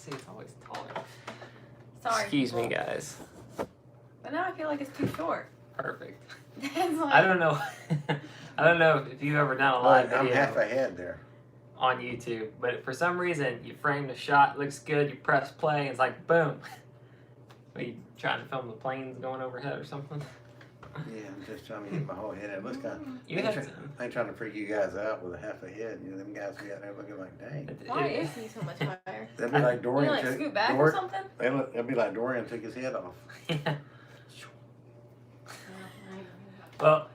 See, it's always taller. Sorry. Excuse me, guys. But now I feel like it's too short. Perfect. It's like, I don't know. I don't know if you've ever done a live I'm video half ahead there. on YouTube, but for some reason you frame the shot, looks good, you press play, and it's like boom. Are you trying to film the planes going overhead or something? Yeah, I'm just trying to get my whole head. It looks kind of. You had some. I ain't trying to freak you guys out with a half a head. You know, them guys be out there looking like, dang. why is he so much higher? That'd be like You Dorian. like scoot back or something? That'd be like Dorian took his head off. Yeah. Well,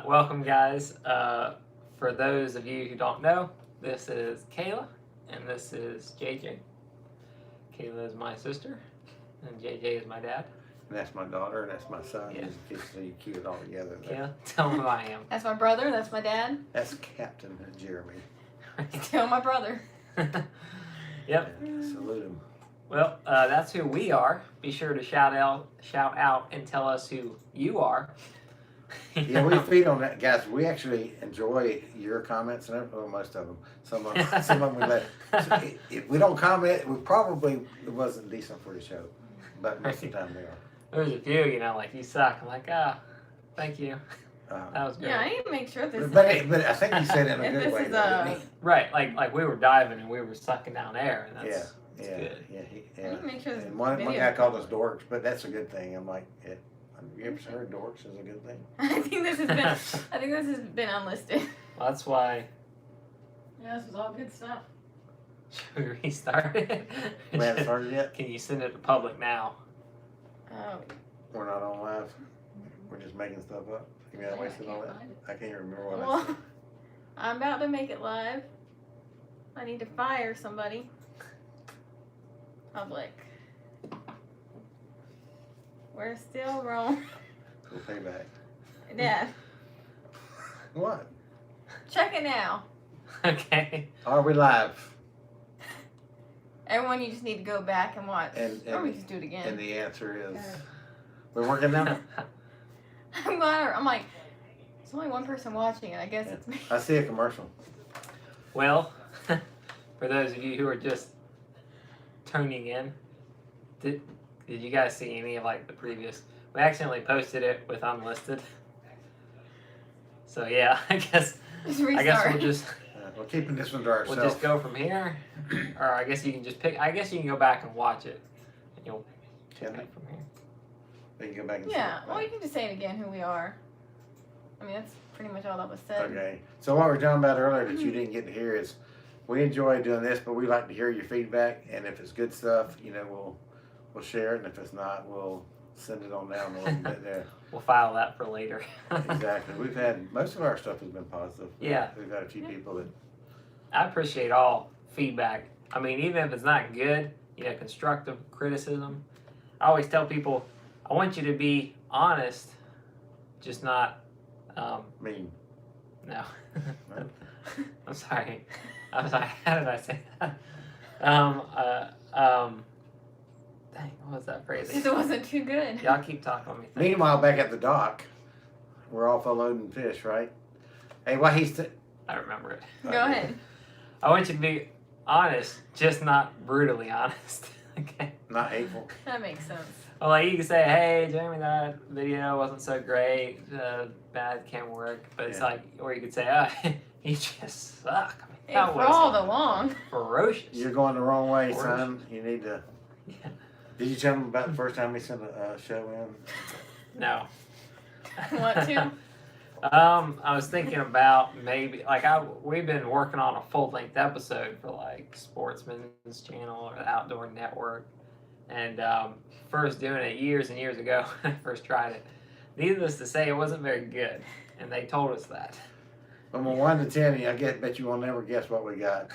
welcome, guys. For those of you who don't know, this is Kayla, and this is JJ. Kayla is my sister, and JJ is my dad. And that's my daughter, and that's my son. Yeah. Just in case you keep it all together. Kayla, tell them who I am. That's my brother. That's my dad. That's Captain Jeremy. Still my brother. Yep. Yeah, salute him. Well, that's who we are. Be sure to shout out, and tell us who you are. Yeah, we feed on that, guys. We actually enjoy your comments and well, most of them. Some of them we let. So if we don't comment, we probably it wasn't decent for the show, but most of the time they are. There's a few, like you suck. I'm like, thank you. That was great. Yeah, I need to make sure this. But I think you said it in a If good this way. is Though, didn't Right, like we were diving and we were sucking down air, and he? that's good. Yeah. I need to make sure this And one video- guy called us dorks, but that's a good thing. I'm like, yeah. You ever heard dorks is a good thing? I think this has been unlisted. Well, that's why. Yeah, this was all good stuff. Should we restart it? We haven't started yet. Can you send it to public now? Oh, We're not on live. We're just making stuff up. You gotta waste it all that. I can't even remember what I well, said. I'm about to make it live. I need to fire somebody. Public. We're still wrong. We'll pay back. Dad, What? check it now. Okay. Are we live? Everyone, you just need to go back and watch. And or we just do it again. And the answer is, we're working now. I'm like, there's only one person watching it. I guess it's me. I see a commercial. Well, for those of you who are just tuning in, did you guys see any of the previous? We accidentally posted it with unlisted. So yeah, I guess Just restart. we'll just We're keeping this one to ourselves. we'll just go from here, or I guess you can just pick. I guess you can go back and watch it, and you'll Can pick from here. we can go back and Yeah, see. well, you can just say it again who we are. I mean, that's pretty much all that was said. Okay. So what we were talking about earlier that you didn't get to hear is, we enjoy doing this, but we like to hear your feedback, and if it's good stuff, we'll share it, and if it's not, we'll send it on down a little bit there. We'll file that for later. Exactly. We've had most of our stuff has been positive. Yeah. We've had a few people that. I appreciate all feedback. I mean, even if it's not good, constructive criticism. I always tell people, I want you to be honest, just not, mean. no. I'm sorry. How did I say that? Dang, what was that phrase? It wasn't too good. Y'all keep talking on me. Meanwhile, back at the dock, we're off unloading fish, right? Hey, what I remember it. Go ahead. I want you to be honest, just not brutally honest. Okay. Not hateful. That makes sense. Well, you can say, hey, Jeremy, that video wasn't so great, bad camera work, but it's or you could say, you just suck. I mean, that It crawled along. ferocious. You're going the wrong way, Of course. son. You need to. Yeah. Did you tell them about the first time we sent a show in? No. What to? I was thinking about maybe, we've been working on a full-length episode for, Sportsman's Channel or the Outdoor Network. And first doing it years and years ago when I first tried it. Needless to say, it wasn't very good. And they told us that. From a 1 to 10, bet you will never guess what we got.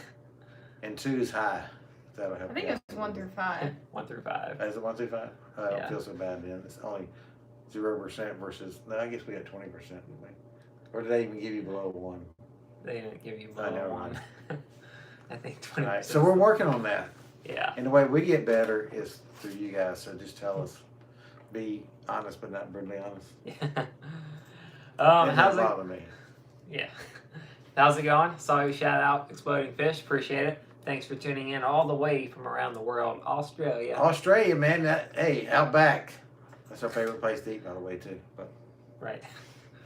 And 2 is high. That'll help. I think you it's 1 through 5. 1 through 5. out. Is it 1 through 5? I don't Yeah. feel so bad then. It's only 0% versus. No, I guess we got 20%. Didn't we? Or did they even give you below 1? They didn't give you I below never 1. mind. I think 20%. All right, so we're working on that. Yeah. And the way we get better is through you guys. So just tell us, be honest but not brutally honest. Yeah. It How's doesn't it? bother me. Yeah. How's it going? Saw you shout out Exploding Fish. Appreciate it. Thanks for tuning in all the way from around the world, Australia. Australia, man. Hey, Outback. That's our favorite place to eat, by the way, too. But Right.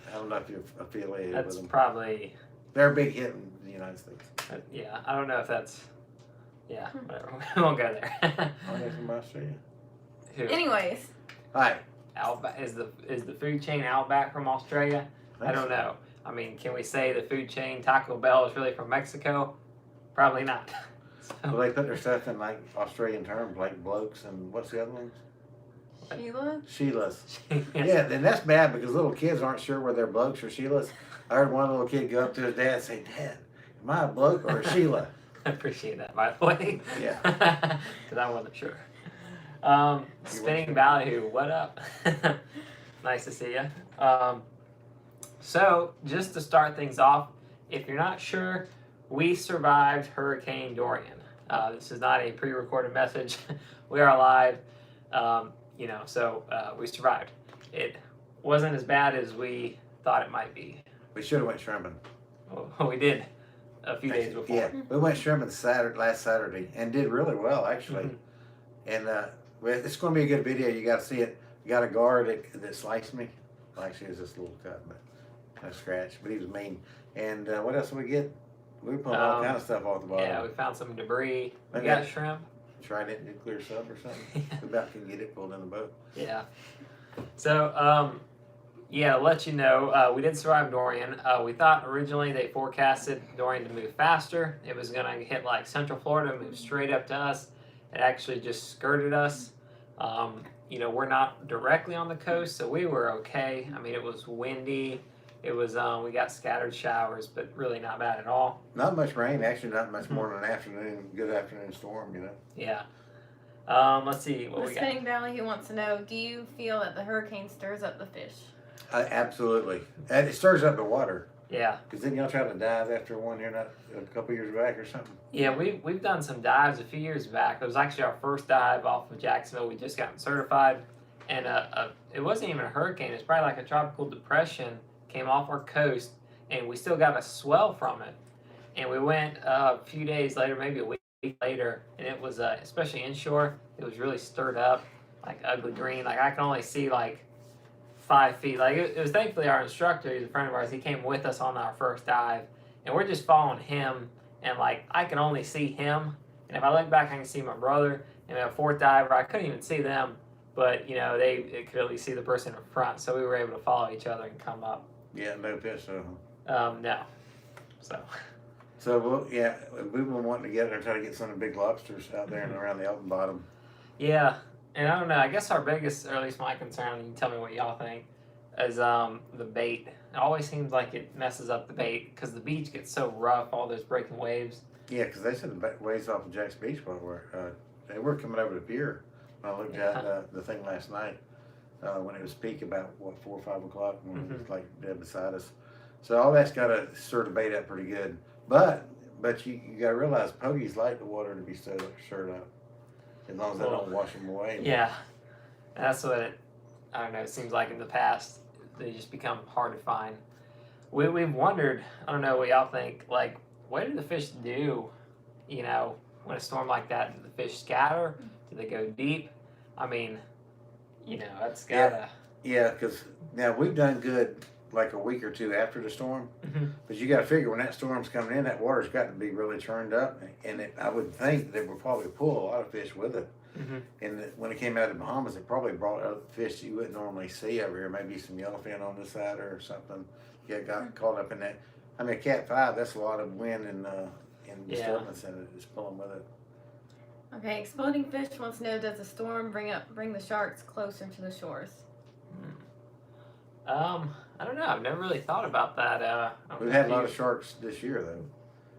I don't know if you're affiliated That's with them. probably. They're a big hit in the United States. Yeah, I don't know if that's. Yeah, whatever. We won't go there. Are they from Australia? Who? Anyways, Hi. Outback is the food chain Outback from Australia? I don't know. I mean, can we say the food chain Taco Bell is really from Mexico? Probably not. Well, they put their stuff in like Australian terms, like blokes and what's the other ones? Sheila. Sheilas. Yeah, and that's bad because little kids aren't sure whether they're blokes or Sheilas. I heard one little kid go up to his dad and say, "Dad, am I a bloke or a Sheila?" I appreciate that, by the way. Yeah. Because I wasn't sure. Spinning Ballyhoo, what up? Nice to see you. So, just to start things off, if you're not sure, we survived Hurricane Dorian. This is not a pre-recorded message. We are live. So we survived. It wasn't as bad as we thought it might be. We should have went shrimping. Well, we did a few days before. Yeah, we went shrimping last Saturday and did really well, actually. And it's going to be a good video. You got to see it. You got a guard that sliced me. Well, actually, it was just a little cut, but a scratch. But he was mean. And what else did we get? We put all kind of stuff off the bottom. Yeah, we found some debris. We Maybe got shrimp. Trident nuclear sub or something. We about can get it pulled in the boat. Yeah. So, to let you know, we did survive Dorian. We thought originally they forecasted Dorian to move faster. It was going to hit like Central Florida, move straight up to us. It actually just skirted us. We're not directly on the coast, so we were okay. I mean, it was windy. It was, we got scattered showers, but really not bad at all. Not much rain, actually, not much more than an afternoon, good afternoon storm, Yeah. Let's see what The we got. Spinning Valley, who wants to know, do you feel that the hurricane stirs up the fish? Absolutely. And it stirs up the water. Yeah. Because then y'all try to dive after one here not a couple years back or something. Yeah, we've done some dives a few years back. It was actually our first dive off of Jacksonville. We just gotten certified. And it wasn't even a hurricane. It's probably like a tropical depression came off our coast, and we still got a swell from it. And we went a few days later, maybe a week later, and it was, especially inshore, it was really stirred up, like ugly green. Like I can only see like 5 feet. Like it was thankfully our instructor, he's a friend of ours, he came with us on our first dive, and we're just following him, and like I can only see him, and if I look back I can see my brother, and a fourth diver, I couldn't even see them, but they could at least see the person in front, so we were able to follow each other and come up. Yeah, no fish, so. No. So, we've been wanting to get there and try to get some of the big lobsters out there and around the open bottom. Yeah, and I don't know, I guess our biggest, or at least my concern, you can tell me what y'all think, is the bait. It always seems like it messes up the bait, because the beach gets so rough, all those breaking waves. Yeah, because they said the waves off of Jack's Beach they were coming over the pier. I looked at the thing last night. When it was peak about 4 or 5 o'clock when it was like dead beside us. So all that's got to stir the bait up pretty good. But you got to realize pogies like the water to be stirred up as long as they don't wash them away. Yeah, that's what I don't know. It seems like in the past they just become hard to find. We've wondered. I don't know what y'all think. Like, what do the fish do? When a storm like that, do the fish scatter? Do they go deep? I mean. That's gotta. Yeah, because now we've done good like a week or two after the storm, but you got to figure when that storm's coming in, that water's got to be really churned up, and I would think that it would probably pull a lot of fish with it. And when it came out of the Bahamas, it probably brought out fish you wouldn't normally see over here. Maybe some yellowfin on this side or something. Yeah, got caught up in that. I mean, Cat 5, that's a lot of wind and disturbance in it. It's pulling with it. Okay, Exploding Fish wants to know, does the storm bring the sharks closer to the shores? I don't know. I've never really thought about that. We've had a lot of sharks this year, though.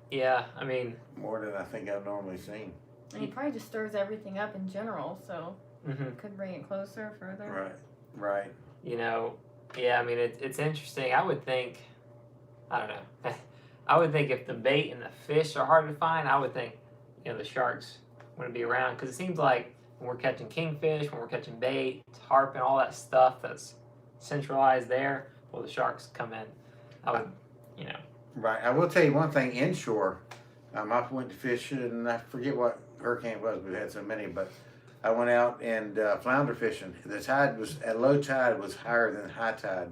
Yeah, I mean. More than I think I've normally seen. And he probably just stirs everything up in general, so it could bring it closer, further. Right. Yeah, I mean, it's interesting. I would think, I don't know. I would think if the bait and the fish are hard to find, I would think, the sharks wouldn't be around, because it seems like when we're catching kingfish, when we're catching bait, tarpon, all that stuff that's centralized there, well, the sharks come in. I would, Right. I will tell you one thing, inshore, I went to fishing, and I forget what hurricane it was. We had so many, but I went out and flounder fishing. The tide was at low tide was higher than high tide,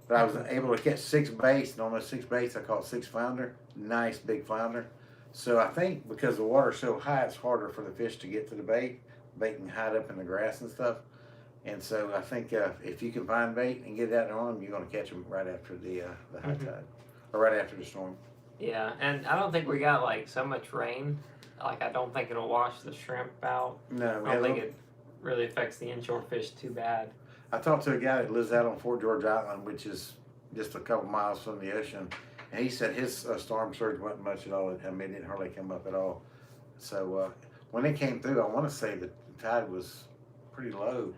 but I was able to catch 6 baits, and on those 6 baits, I caught 6 flounder. Nice big flounder. So I think because the water's so high, it's harder for the fish to get to the bait. Bait can hide up in the grass and stuff. And so I think if you can find bait and get it out there on them, you're going to catch them right after the high tide, or right after the storm. Yeah, and I don't think we got like so much rain. Like I don't think it'll wash the shrimp out. No, I don't think it really affects the inshore fish too bad. I talked to a guy that lives out on Fort George Island, which is just a couple miles from the ocean, and he said his storm surge wasn't much at all. I mean, it didn't hardly come up at all. So when it came through, I want to say the tide was pretty low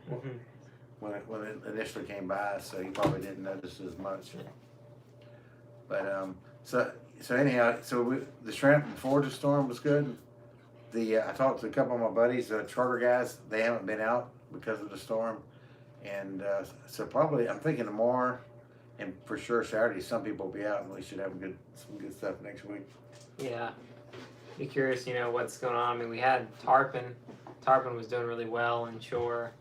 when it initially came by, so he probably didn't notice as much. But so anyhow, the shrimp before the storm was good. I talked to a couple of my buddies, charter guys. They haven't been out because of the storm, and so probably I'm thinking tomorrow, and for sure Saturday, some people will be out, and we should have some good stuff next week. Yeah, be curious, what's going on. I mean, we had tarpon. Tarpon was doing really well inshore.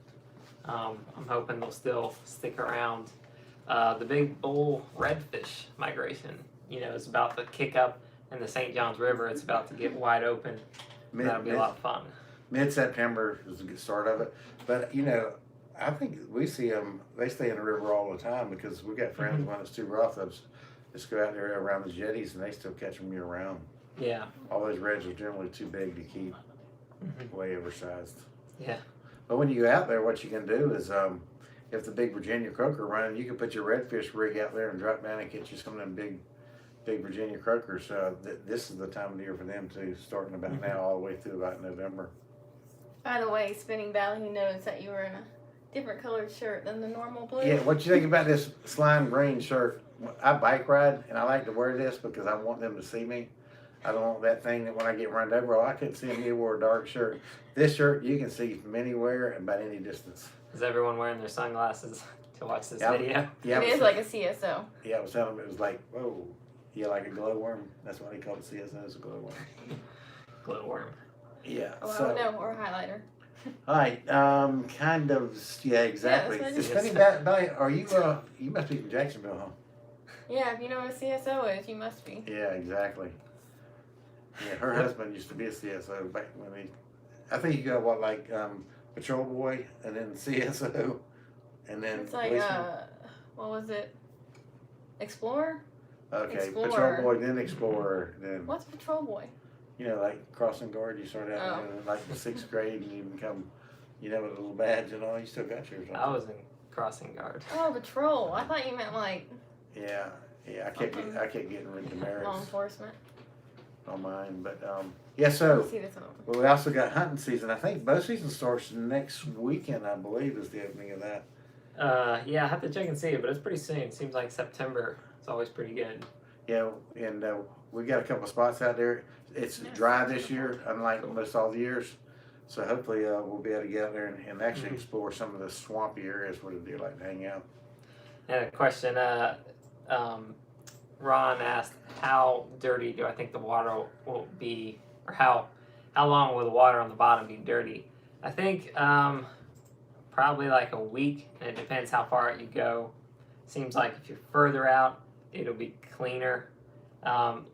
I'm hoping they'll still stick around. The big bull redfish migration, is about to kick up in the St. Johns River. It's about to get wide open. That'll be a lot of fun. Mid-September is the good start of it. But, I think we see them, they stay in the river all the time because we got friends when it's too rough. They just go out there around the jetties and they still catch them year round. Yeah. All those reds are generally too big to keep, way oversized. Yeah. But when you go out there, what you can do is, if the big Virginia croaker running, you can put your redfish rig out there and drop down and catch you some of them big Virginia croakers. This is the time of the year for them to starting about now all the way through about November. By the way, Spinning Valley, he noticed that you were in a different colored shirt than the normal blue. Yeah, what you think about this slime green shirt? I bike ride and I like to wear this because I want them to see me. I don't want that thing that when I get run over, I couldn't see him. He wore a dark shirt. This shirt you can see from anywhere and about any distance. Is everyone wearing their sunglasses to watch this video? Yeah, It is like a CSO. Yeah, I was telling him it was like, whoa. Yeah, like a glowworm. That's why they call it CSO, it's a glowworm. Glowworm. Yeah. Oh, so, no, or a highlighter. all right, kind of, yeah, exactly. Yeah, Is that's Spinning Valley, are you, you must be from Jacksonville, huh? Yeah, if you know what a CSO is, you must be. Yeah, exactly. Yeah, her husband used to be a CSO back when I think you got what, like, patrol boy, and then CSO, and then It's like, policeman? what was it? Explorer? Okay, Explorer. patrol boy, then explorer, then, What's patrol boy? like crossing guard, you start out in like the 6th grade and you become, with a little badge and all, you still got yours on. I was in crossing guard. Oh, patrol. I thought you meant like Yeah, I kept getting rid of law demerits enforcement. on mine, but, yeah, so, See this one. well, we also got hunting season. I think bow season starts next weekend, I believe, is the opening of that. Yeah, I have to check and see, but it's pretty soon. Seems like September. It's always pretty good. Yeah, and we got a couple spots out there. It's dry this year, unlike most all the years. So hopefully we'll be able to get out there and actually explore some of the swampy areas where the deer like to hang out. And a question, Ron asked, how dirty do I think the water will be, or how long will the water on the bottom be dirty? I think probably like a week, and it depends how far out you go. Seems like if you're further out, it'll be cleaner,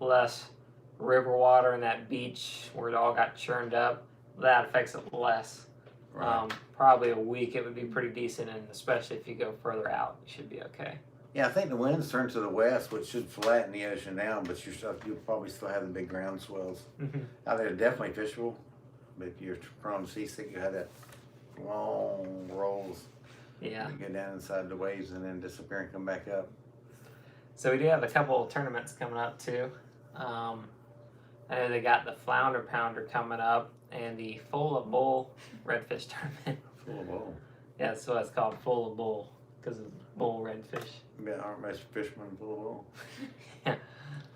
less river water in that beach where it all got churned up. That affects it less. Right. Probably a week, it would be pretty decent, and especially if you go further out, you should be okay. Yeah, I think the winds turn to the west, which should flatten the ocean down, but you'll probably still have the big ground swells. Out there, definitely fishable, but if you're prone to seasick, you have that long rolls. Yeah. You go down inside the waves and then disappear and come back up. So we do have a couple of tournaments coming up too. I know they got the Flounder Pounder coming up and the Full of Bull Redfish Tournament. Full of bull. Yeah, that's what it's called, Full of Bull, because of bull redfish. Yeah, aren't most fishermen full of bull? Yeah,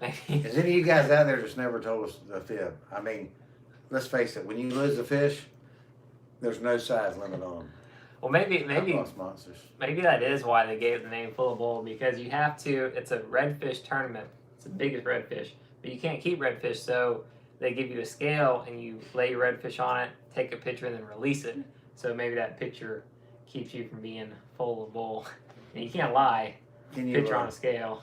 maybe. Is any of you guys out there just never told us the fib? I mean, let's face it, when you lose a fish, there's no size limit on them. Well, maybe monsters. maybe that is why they gave the name Full of Bull, because you have to. It's a redfish tournament. It's the biggest redfish, but you can't keep redfish, so they give you a scale and you lay your redfish on it, take a picture, and then release it. So maybe that picture keeps you from being full of bull. And you can't lie. Can you Picture on a scale.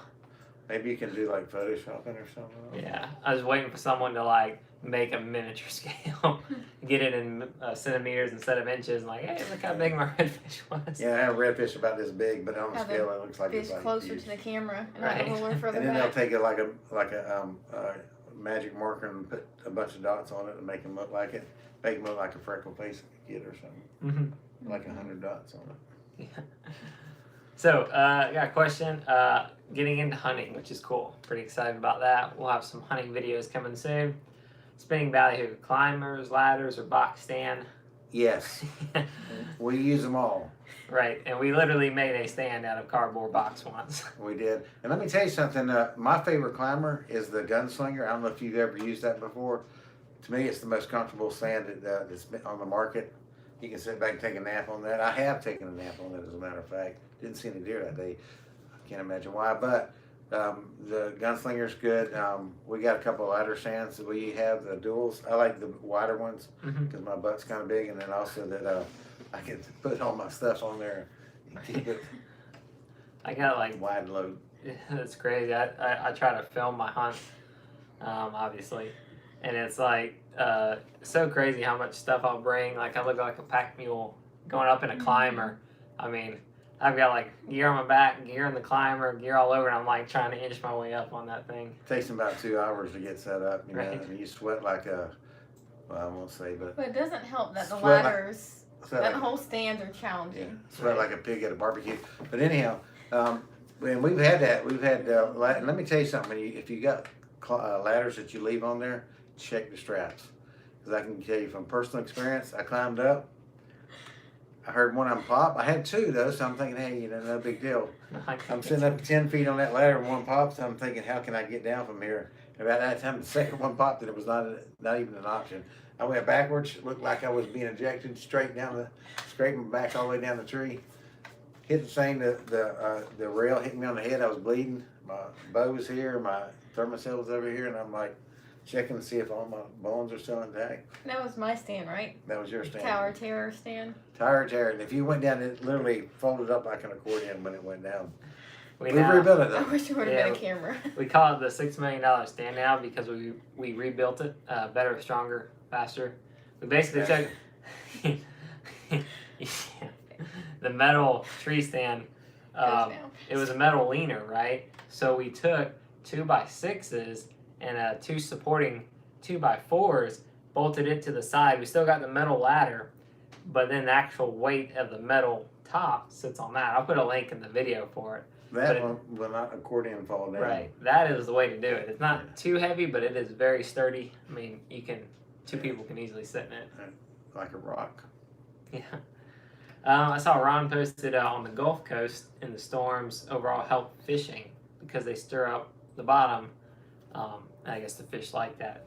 maybe you can do like photoshopping or something? Yeah, I was waiting for someone to like make a miniature scale, get it in centimeters instead of inches, and like, hey, look how big my redfish was. Yeah, I have redfish about this big, but on the Have scale it looks like Fish it's like closer huge. to the camera and Right. not a little further And then they'll back. take it like a magic marker and put a bunch of dots on it and make them look like it. Make them look like a freckle face kid or something. Like 100 dots on it. Yeah. So, I got a question. Getting into hunting, which is cool. Pretty excited about that. We'll have some hunting videos coming soon. Spinning ballyhoo, climbers, ladders, or box stand. Yes, we use them all. Right, and we literally made a stand out of cardboard box once. We did. And let me tell you something. My favorite climber is the Gunslinger. I don't know if you've ever used that before. To me, it's the most comfortable stand that's been on the market. You can sit back and take a nap on that. I have taken a nap on it, as a matter of fact. Didn't see any deer that day. I can't imagine why. But the Gunslinger's good. We got a couple of ladder stands. We have the duals. I like the wider ones because my butt's kind of big, and then also that I can put all my stuff on there and keep it I got like, wide load. it's crazy. I try to film my hunt, obviously, and it's like so crazy how much stuff I'll bring. Like I look like a pack mule going up in a climber. I mean, I've got like gear on my back, gear in the climber, gear all over, and I'm like trying to inch my way up on that thing. Takes them about 2 hours to get set up, you know, Right. and you sweat like a, well, I won't say, but But it doesn't help that the Sweat like- ladders, sweat that like, whole stands are yeah, challenging. sweat like a pig at a barbecue. But anyhow, and we've had that. We've had, and let me tell you something. If you got ladders that you leave on there, check the straps. Because I can tell you from personal experience, I climbed up. I heard one of them pop. I had two though, so I'm thinking, hey, you know, no big deal. I'm sitting up 10 feet on that ladder and one pops. I'm thinking, how can I get down from here? And about that time, the second one popped and it was not even an option. I went backwards, looked like I was being ejected straight down scraping back all the way down the tree. Hit the thing, the rail hit me on the head. I was bleeding. My bow was here, my thermocell was over here, and I'm like checking to see if all my bones are still intact. That was my stand, right? That was your stand. Tower Terror stand. Tower Terror. And if you went down, it literally folded up like an accordion when it went down. We We now, rebuilt it I though. wish there would have Yeah. been a camera. we call it the $6 million stand now because we rebuilt it better, stronger, faster. We basically took the metal tree stand. Goes down. It was a metal leaner, right? So we took 2x6s and two supporting 2x4s, bolted it to the side. We still got the metal ladder, but then the actual weight of the metal top sits on that. I'll put a link in the video for it. That one will not accordion fall down. Right, that is the way to do it. It's not too heavy, but it is very sturdy. I mean, two people can easily sit in it. Like a rock. Yeah. I saw Ron posted on the Gulf Coast in the storms overall help fishing because they stir up the bottom. I guess the fish like that.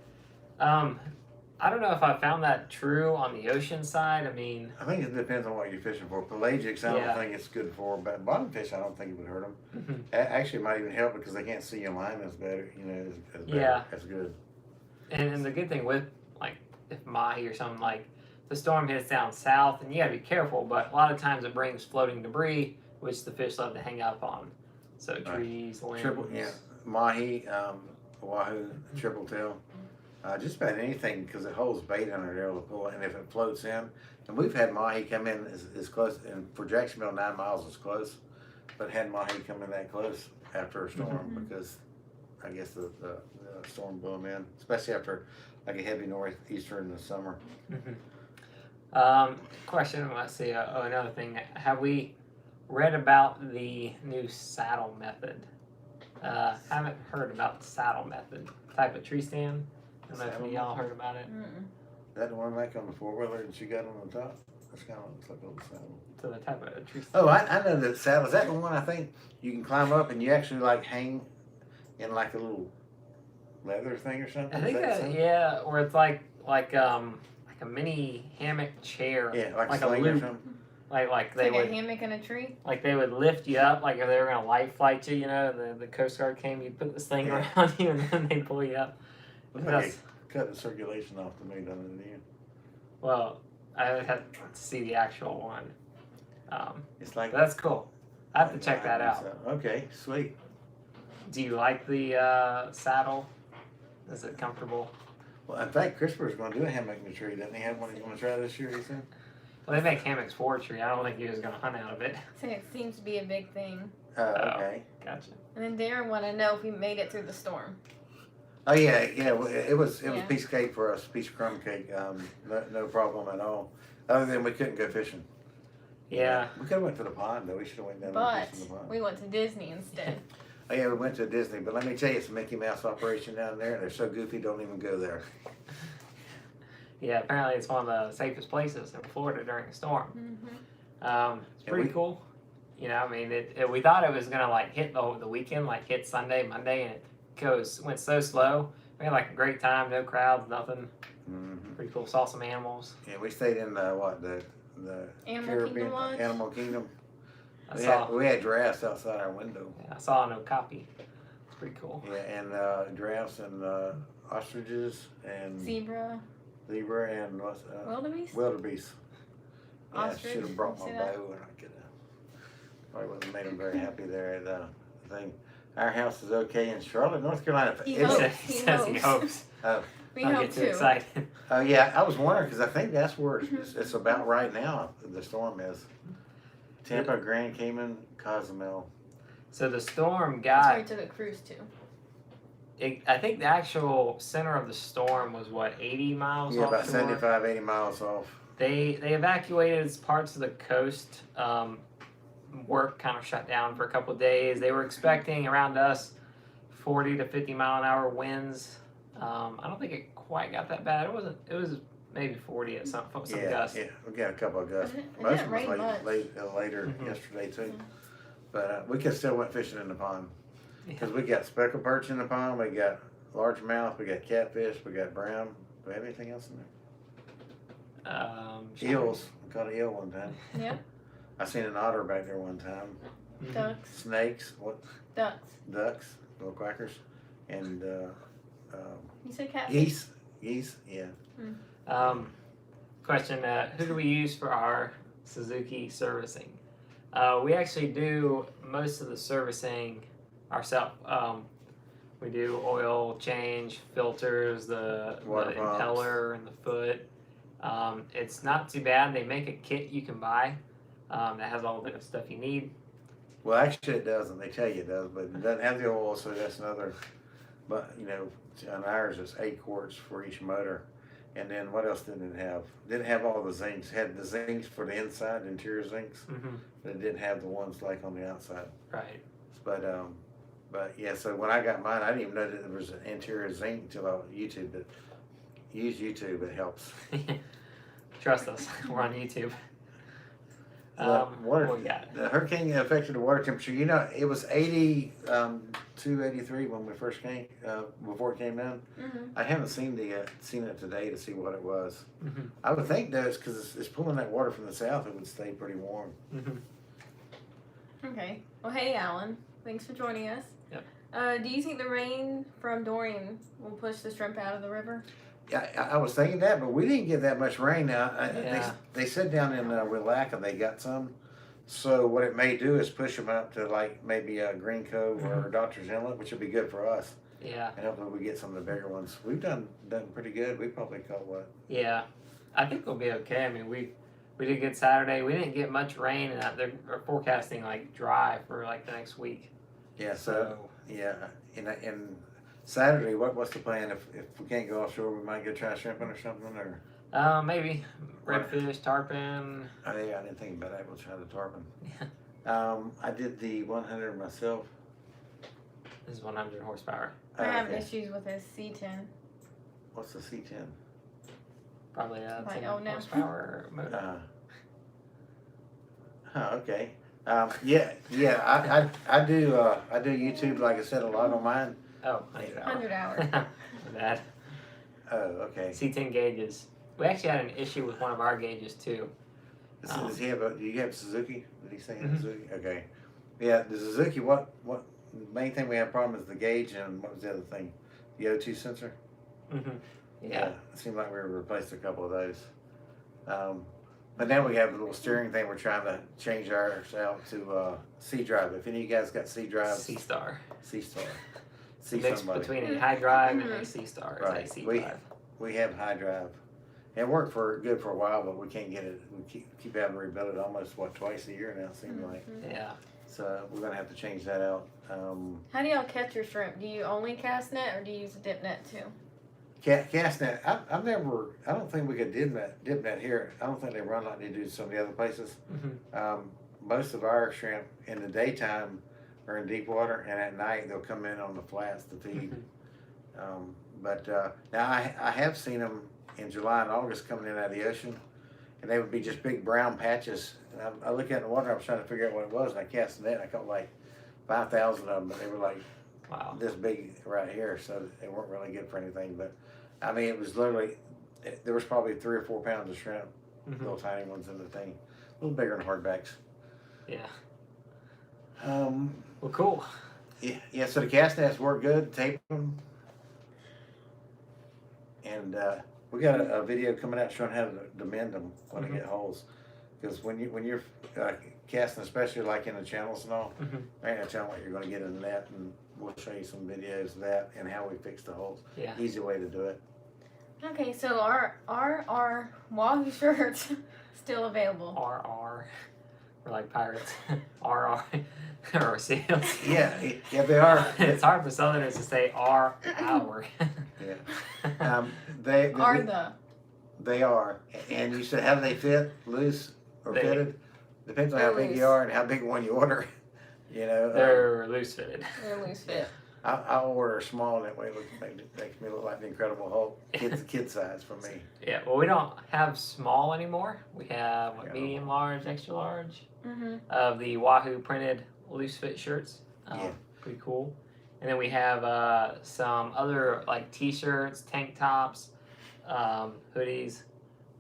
I don't know if I found that true on the ocean side. I mean, I think it depends on what you're fishing for. Pelagics, I don't Yeah. think it's good for, but bottom fish, I don't think it would hurt them. mhm. Actually, it might even help because they can't see your line as better, you know, as better. Yeah. That's good. And the good thing with like if mahi or something, like the storm hits down south and you gotta be careful, but a lot of times it brings floating debris which the fish love to hang up on. So trees, limbs. Triple, yeah, mahi, wahoo, triple tail, just about anything because it holds bait under there to pull it, and if it floats in, and we've had mahi come in as close, and for Jacksonville 9 miles is close, but had mahi come in that close after a storm because I guess the storm blew them in, especially after like a heavy northeaster in the summer. Question, let's see, another thing. Have we read about the new saddle method? Haven't heard about the saddle method. Type of tree stand. I don't know Saddle if y'all heard about it. Is that the one like on the 4-wheeler that you got on the top? That's kind of looks like a little saddle. So the type of tree stand. Oh, I know that saddle. Is that the one I think you can climb up and you actually like hang in like a little leather thing or something? I think Is that that, something? yeah, or it's like a mini hammock chair. Yeah, like a like a sling or loop. something. Like It's they like a would hammock and a tree. like they would lift you up like if they were gonna life flight you, and the Coast Guard came, you'd put this thing Yeah. around you and then they pull you up. Looks like it cut the circulation off to me, doesn't it? Well, I would have to see the actual one. It's like But that's cool. I have to check that out. So, okay, sweet. Do you like the saddle? Is it comfortable? Well, in fact, Christopher's going to do a hammock in the tree. Doesn't he have one he's going to try this year, he said? Well, they make hammocks for a tree. I don't think he was going to hunt out of it. So it seems to be a big thing. Okay. Gotcha. And then Darren want to know if we made it through the storm. Oh, yeah. Well, it was Yeah. a piece of cake for us, piece of crumb cake. No problem at all. Other than we couldn't go fishing. Yeah. We could have went to the pond, though. We should have went down and But fished in the pond. we went to Disney instead. Oh, yeah, we went to Disney. But let me tell you, it's a Mickey Mouse operation down there. They're so goofy, don't even go there. Yeah, apparently it's one of the safest places in Florida during a storm. Mm-hmm. It's pretty cool. I mean, we thought it was gonna like hit the weekend, like hit Sunday, Monday, and it went so slow. We had like a great time, no crowds, nothing. Mm-hmm. Pretty cool. Saw some animals. Yeah, we stayed in the Animal Caribbean Kingdom Lodge? Animal Kingdom. I We had giraffes outside our window. saw no copy. It's pretty cool. Yeah, and giraffes and ostriches and Zebra. zebra and Wildebeest? wildebeest. Yeah, I Ostrich, should have brought my see that? bow and I could have. Probably wouldn't have made them very happy there at the thing. Our house is okay in Charlotte, North Carolina. He It's- hopes. He says he hopes. We Don't hope get too too. excited. yeah, I was wondering because I think that's where it's about right now. The storm is Tampa, Grand Cayman, Cozumel. So the storm That's where we got. took a cruise to. I think the actual center of the storm was what 80 miles Yeah, about offshore. 75, 80 miles off. They evacuated parts of the coast. Work kind of shut down for a couple of days. They were expecting around us 40 to 50 mile an hour winds. I don't think it quite got that bad. It was maybe 40 at some gusts. Yeah, we got a couple of gusts. It Most didn't of rain us much. later Mhm. yesterday too. But we could still went fishing in the pond Yeah. because we got speckled perch in the pond. We got largemouth. We got catfish. We got brown. Do we have anything else in there? Eels. We caught an eel one time. Yeah. I seen an otter back there one time. Mhm. Ducks. Snakes. What? Ducks. Ducks. Little quackers. And You said catfish? geese. Yeah. Question: who do we use for our Suzuki servicing? We actually do most of the servicing ourselves. We do oil change, filters, the Water pumps. impeller and the foot. It's not too bad. They make a kit you can buy that has all the stuff you need. Well, actually, it doesn't. They tell you it does, but it doesn't have the oil, so that's another. But on ours, it's 8 quarts for each motor. And then what else didn't it have? Didn't have all the zincs. It had the zincs for the inside, interior zincs, Mm-hmm. but it didn't have the ones like on the outside. Right. But yeah. So when I got mine, I didn't even know that there was an interior zinc until I YouTubed it. Use YouTube; it helps. Trust us. We're on YouTube. Water. What we got? The hurricane affected the water temperature. It was 82, 83 when we first came, before it came in. Mm-hmm. I haven't seen it today to see what it was. Mm-hmm. I would think that it's because it's pulling that water from the south, it would stay pretty warm. Mm-hmm. Okay. Well, hey, Alan. Thanks for joining us. Yep. Do you think the rain from Dorian will push the shrimp out of the river? Yeah, I was thinking that, but we didn't get that much rain. Now Yeah. they said down in Willaca they got some. So what it may do is push them up to like maybe Green Cove or Doctor's Inlet, which would be good for us. Yeah. And hopefully we get some of the bigger ones. We've done pretty good. We probably caught what? Yeah. I think we'll be okay. I mean, we did good Saturday. We didn't get much rain, and they're forecasting like dry for like the next week. Yeah. So yeah, and Saturday, what's the plan? If we can't go offshore, we might go try shrimping or something, or Maybe redfish, tarpon. I didn't think about that. We'll try the tarpon. Yeah. I did the 100 myself. This is 100 horsepower. I have Okay. issues with his C10. What's the C10? Probably a Like, 10 oh, no. horsepower motor. Okay. Yeah. I do YouTube, like I said, a lot on mine. Oh, 100 hour. 100 hours. Bad. Oh, okay. C10 gauges. We actually had an issue with one of our gauges too. Does he have do you have Suzuki? Did he say Mhm. Suzuki? Okay. Yeah, the Suzuki, what, the main thing we have problem is the gauge and what was the other thing? The O2 sensor? Yeah. It seemed like we replaced a couple of those. But now we have a little steering thing. We're trying to change ours out to C drive. If any of you guys got C drives, C-Star. C-Star. See Mix somebody. between a high drive and Mhm. a C-Star. Right. It's a C We- drive. We have high drive. It worked good for a while, but we can't get it. We keep having to rebuild it almost twice a year now. It seems like. Yeah. So we're gonna have to change that out. How do y'all catch your shrimp? Do you only cast net or do you use a dip net too? Cast net. I've never. I don't think we could dip net here. I don't think they run like they do some of the other places. Most of our shrimp in the daytime are in deep water, and at night they'll come in on the flats to feed. But now I have seen them in July and August coming in out of the ocean, and they would be just big brown patches. And I look at the water, I was trying to figure out what it was, and I cast the net, and I caught like 5,000 of them, but they were like Wow. this big right here, so they weren't really good for anything. But I mean, it was literally, there was probably 3 or 4 pounds of shrimp, little tiny ones in the thing, a little bigger than hardbacks. Yeah. Well, cool. Yeah. So the cast nets work good. Tape them, and we got a video coming out showing how to mend them when they get holes. Because when you're casting, especially like in the channels and all, I ain't gonna tell them what you're gonna get in the net, and we'll show you some videos of that and how we fix the holes. Yeah. Easy way to do it. Okay, so our Wahoo shirts still available. RR. We're like pirates. RR. Or seals. Yeah, they are. It's hard for Southerners to say R hour. Yeah. They are. And you said, how do they fit? Loose or fitted? Depends on how big you are and how big one you order. You know. They're loose fitted. They're loose fit. I'll order a small, and that way it makes me look like the Incredible Hulk. Kid size for me. Yeah, well, we don't have small anymore. We have medium, large, extra large of the Wahoo printed loose fit shirts. Pretty cool. And then we have some other like t-shirts, tank tops, hoodies,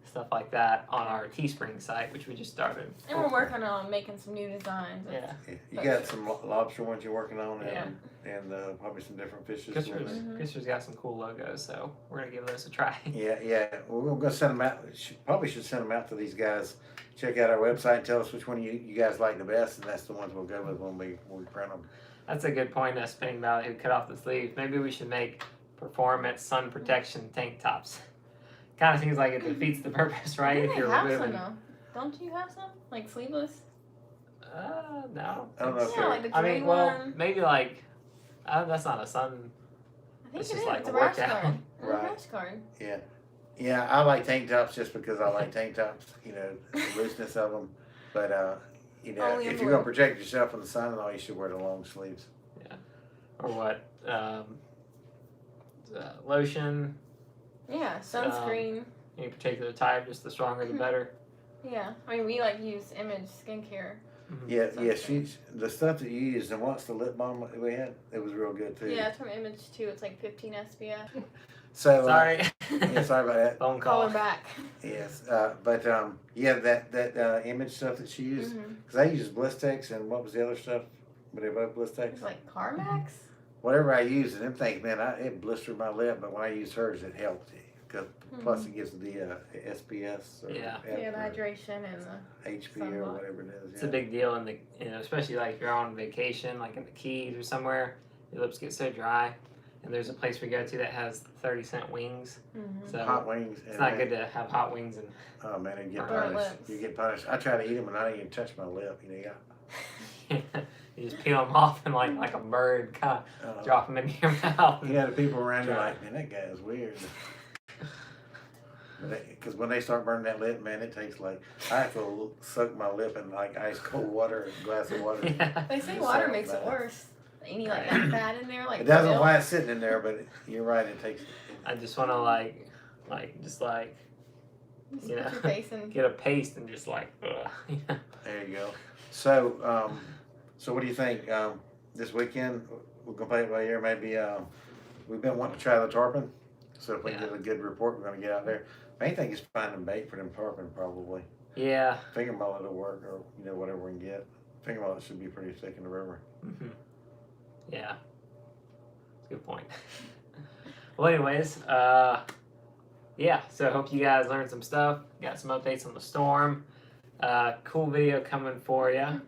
stuff like that on our Teespring site, which we just started. And we're working on making some new designs. Yeah. You got some lobster ones you're working on, Yeah. and probably some different fishes. Christopher's got some cool logos, so we're gonna give those a try. Yeah. We're gonna send them out. Probably should send them out to these guys. Check out our website and tell us which one you guys like the best, and that's the ones we'll go with when we print them. That's a good point, Spinning Valley, who cut off the sleeves. Maybe we should make performance sun protection tank tops. Kind of seems like it defeats the purpose, right? If you're have some though. Don't you have some like sleeveless? No. I don't know. Yeah, like the I mean, green well, one. maybe like that's not a sun. I think It's it just is. like It's a a rash workout. guard. It's a Right. rash guard. Yeah, I like tank tops just because I like tank tops. You know, the looseness of them. But you know, Only if in you're gonna blue. protect yourself from the sun and all, you should wear the long sleeves. Or what? Lotion. Yeah, sunscreen. Any particular type, just the stronger the better. Yeah, I mean we like use Image skincare. Yeah, Sunscreen. the stuff that you used, and what's the lip balm that we had? It was real good too. Yeah, it's from Image too. It's like 15 SPF. So Sorry. sorry about that. Phone Call call. her back. Yes, but yeah, that Image stuff that she used, because I used Blistex, and what was the other stuff? Were they both Blistex? It's like Carmax. Whatever I used, and them things, man, it blistered my lip. But when I used hers, it helped. Plus, it gives the SPS. Or Yeah. Yeah, the hydration and the HP or sunblock. whatever it is. It's a big deal in the, especially like if you're on vacation, like in the Keys or somewhere, your lips get so dry. And there's a place we go to that has 30-cent wings. So hot wings. it's not good to have hot wings and. Oh man, you get Burnt punished. lips. You get punished. I try to eat them, and I don't even touch my lip. You know, You just peel them off and like a bird, kind of drop them into your mouth. You know, the people around you are like, man, that guy is weird. Because when they start burning that lip, man, it takes like, I have to soak my lip in like ice cold water, a glass of water. Yeah. They say water makes it worse. Any like that fat in there, like It doesn't milk. why it's sitting in there, but you're right, it takes. I just want to Just you know, put your face in. get a paste and just like, ugh. There you go. So, so what do you think? This weekend we'll go play it by ear. Maybe we've been wanting to try the tarpon. So if we get a good report, we're going to get out there. Main thing is finding bait for them tarpon, probably. Yeah. Finger mullet will work, or whatever we can get. Finger mullet should be pretty thick in the river. Mm-hmm. Yeah. That's a good point. Well, anyways, yeah. So I hope you guys learned some stuff. Got some updates on the storm. Cool video coming for you.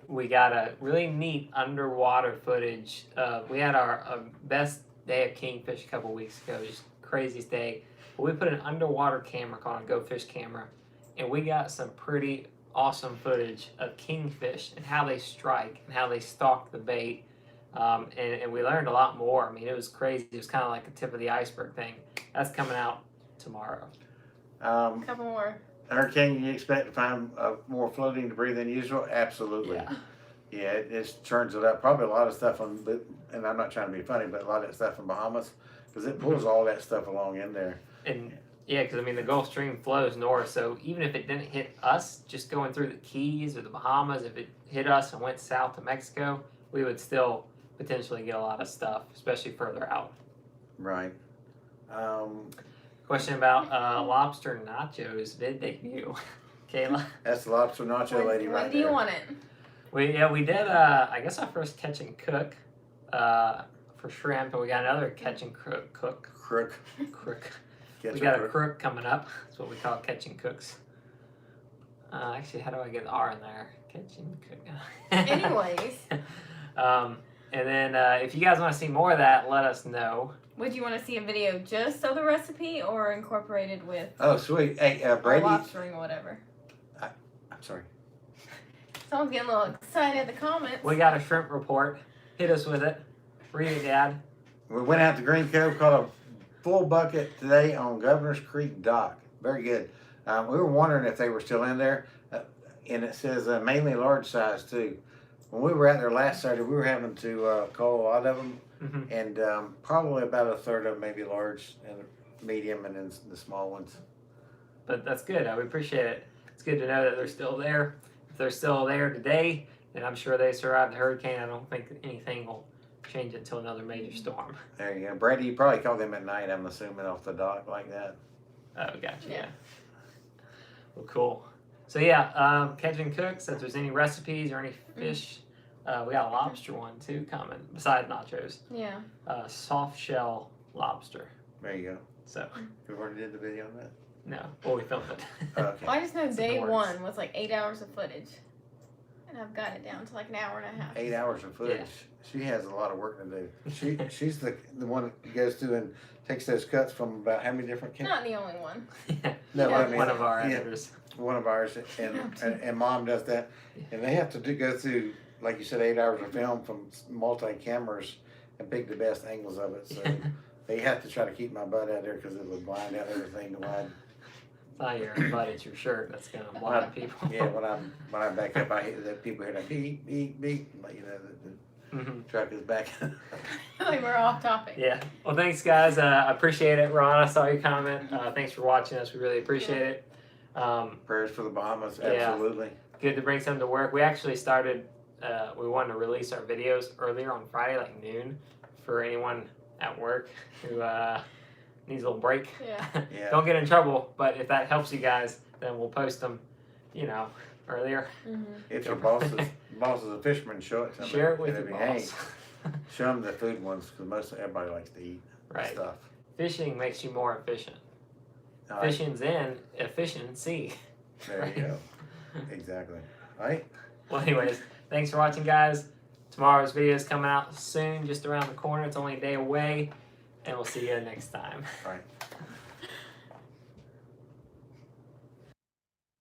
We got a really neat underwater footage. We had our best day of kingfish a couple weeks ago. Just craziest day. But we put an underwater camera called a Go Fish camera, and we got some pretty awesome footage of kingfish and how they strike and how they stalk the bait. And we learned a lot more. I mean, it was crazy. It was kind of like a tip of the iceberg thing. That's coming out tomorrow. A couple more. Hurricane, you expect to find more floating debris than usual? Absolutely. Yeah. Yeah, it just churns it up. Probably a lot of stuff and I'm not trying to be funny, but a lot of that stuff in Bahamas, because it pulls all that stuff along in there. And yeah, because I mean the Gulf Stream flows north, so even if it didn't hit us, just going through the Keys or the Bahamas, if it hit us and went south to Mexico, we would still potentially get a lot of stuff, especially further out. Right. Question about lobster nachos vid debut. Kayla? That's the lobster nacho lady right there. When do you want it? We did I guess our first catch and cook for shrimp, and we got another catch and cook. Crook. We got a crook coming up. That's what we call catch and cooks. Actually, how do I get the R in there? Catch and cook. Anyways. And then if you guys want to see more of that, let us know. Would you want to see a video just of the recipe or incorporated with Oh, sweet. Hey, or Brady. lobstering or whatever? I'm sorry. Someone's getting a little excited in the comments. We got a shrimp report. Hit us with it. Read it, Dad. We went out to Green Cove, caught a full bucket today on Governor's Creek Dock. Very good. We were wondering if they were still in there, and it says mainly large size too. When we were out there last Saturday, we were having to call a lot of them, and probably about a third of them, maybe large and medium, and then the small ones. But that's good. We appreciate it. It's good to know that they're still there. If they're still there today, then I'm sure they survived the hurricane. I don't think anything will change it until another major storm. There you go. Brady, you probably caught them at night, I'm assuming, off the dock like that. Oh, gotcha. Yeah. Well, cool. So yeah, catch and cooks. If there's any recipes or any fish, we got a lobster one too coming besides nachos. Yeah. Soft shell lobster. There you go. So You already did the video on that? no, well we filmed it. Okay. Well, I just know It's in day the works. one was like 8 hours of footage. And I've got it down to like an hour and a half. 8 hours of footage. She has a lot of work to do. She's the one that goes through and takes those cuts from about how many different Not the only one. No, Yeah. I mean, One of our yeah, editors. one of ours, and Mom does that, and they have to go through, like you said, 8 hours of film from multi cameras and pick the best angles of it. So they have to try to keep my butt out there because it would blind out everything. It's not your butt, it's your shirt that's gonna blind people. Yeah, when I back up, I hear that people hear that beep beep beep, like the truck is back. Like we're off topic. Yeah. Well, thanks, guys. I appreciate it. Ron, I saw your comment. Thanks for watching us. We really appreciate it. Prayers for the Bahamas, Yeah. absolutely. Good to bring some to work. We actually started, we wanted to release our videos earlier on Friday, like noon, for anyone at work who needs a little break. Yeah. Yeah. Don't get in trouble, but if that helps you guys, then we'll post them, earlier. Mm-hmm. If your boss is a fisherman, show it to them. Share it with It'll your be, boss. show them the food ones because everybody likes to eat Right. stuff. Fishing makes you more efficient. All right. Fishing's in efficiency. There you go. Exactly. All right. Well, anyways, thanks for watching, guys. Tomorrow's video is coming out soon, just around the corner. It's only a day away, and we'll see you next time. All right.